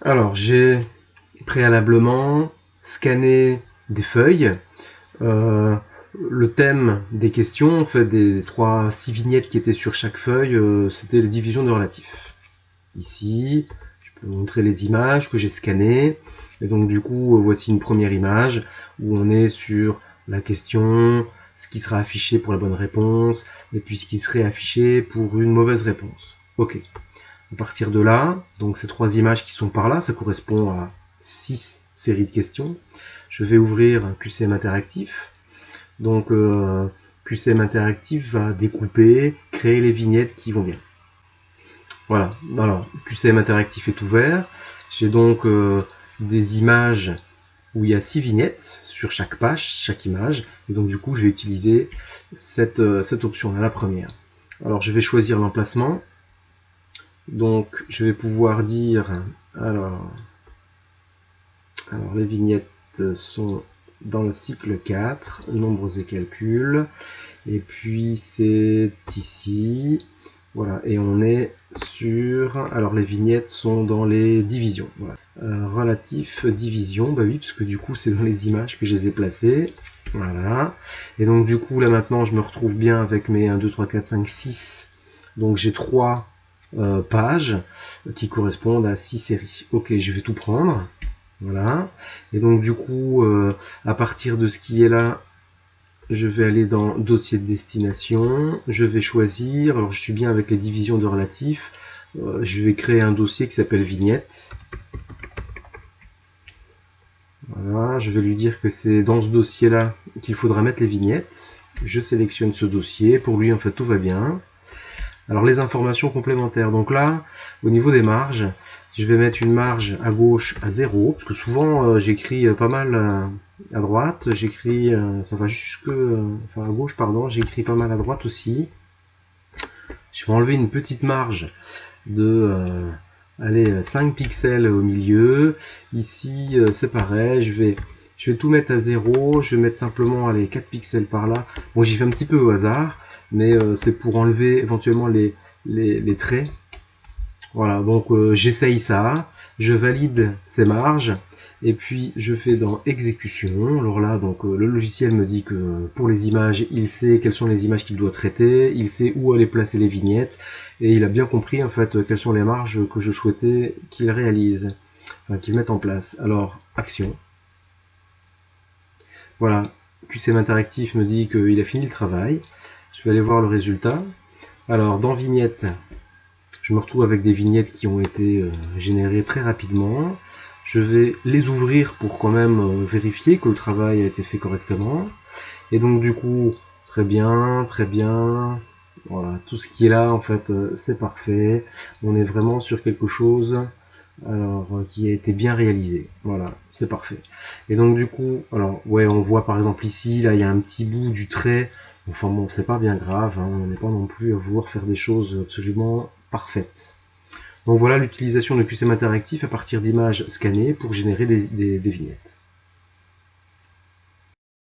Alors, j'ai préalablement scanné des feuilles. Euh, le thème des questions, en fait, des 6 vignettes qui étaient sur chaque feuille, c'était les divisions de relatifs. Ici, je peux vous montrer les images que j'ai scannées. Et donc, du coup, voici une première image où on est sur la question, ce qui sera affiché pour la bonne réponse, et puis ce qui serait affiché pour une mauvaise réponse. Ok. À partir de là, donc ces 3 images qui sont par là, ça correspond à 6 séries de questions. Je vais ouvrir un QCM interactif. Donc QCM interactif va découper, créer les vignettes qui vont bien. Voilà, alors QCM interactif est ouvert. J'ai donc des images où il y a 6 vignettes sur chaque page, chaque image. Et donc du coup, je vais utiliser cette option-là, la première. Alors je vais choisir l'emplacement. Donc je vais pouvoir dire, alors les vignettes sont dans le cycle 4, nombres et calculs, et puis c'est ici, voilà, et on est sur, alors les vignettes sont dans les divisions, voilà. Relatif division, bah oui, parce que du coup c'est dans les images que je les ai placées, voilà, et donc du coup là maintenant je me retrouve bien avec mes 1, 2, 3, 4, 5, 6, donc j'ai 3 pages qui correspondent à 6 séries. Ok, je vais tout prendre. Voilà. Et donc du coup, à partir de ce qui est là, je vais aller dans dossier de destination. Je vais choisir, alors je suis bien avec les divisions de relatifs. Je vais créer un dossier qui s'appelle vignette. Voilà, je vais lui dire que c'est dans ce dossier-là qu'il faudra mettre les vignettes. Je sélectionne ce dossier. Pour lui, en fait, tout va bien. Alors les informations complémentaires, donc là, au niveau des marges, je vais mettre une marge à gauche à 0, parce que souvent j'écris pas mal à droite, j'écris, ça va jusque, enfin à gauche pardon, j'écris pas mal à droite aussi. Je vais enlever une petite marge de, allez, 5 pixels au milieu. Ici c'est pareil, je vais tout mettre à 0, je vais mettre simplement allez, 4 pixels par là. Bon, j'y fais un petit peu au hasard, mais c'est pour enlever éventuellement les traits. Voilà, donc j'essaye ça, je valide ces marges, et puis je fais dans exécution. Alors là, donc le logiciel me dit que pour les images, il sait quelles sont les images qu'il doit traiter, il sait où aller placer les vignettes, et il a bien compris en fait quelles sont les marges que je souhaitais qu'il réalise, enfin qu'il mette en place. Alors, action. Voilà, QCM Interactif me dit qu'il a fini le travail. Je vais aller voir le résultat. Alors, dans vignettes, je me retrouve avec des vignettes qui ont été générées très rapidement. Je vais les ouvrir pour quand même vérifier que le travail a été fait correctement. Et donc du coup, très bien, très bien. Voilà, tout ce qui est là, en fait, c'est parfait. On est vraiment sur quelque chose qui a été bien réalisé. Voilà, c'est parfait. Et donc du coup, alors ouais, on voit par exemple ici, là, il y a un petit bout du trait. Enfin bon, c'est pas bien grave, hein, on n'est pas non plus à vouloir faire des choses absolument parfaites. Donc voilà l'utilisation de QCM Interactif à partir d'images scannées pour générer des vignettes.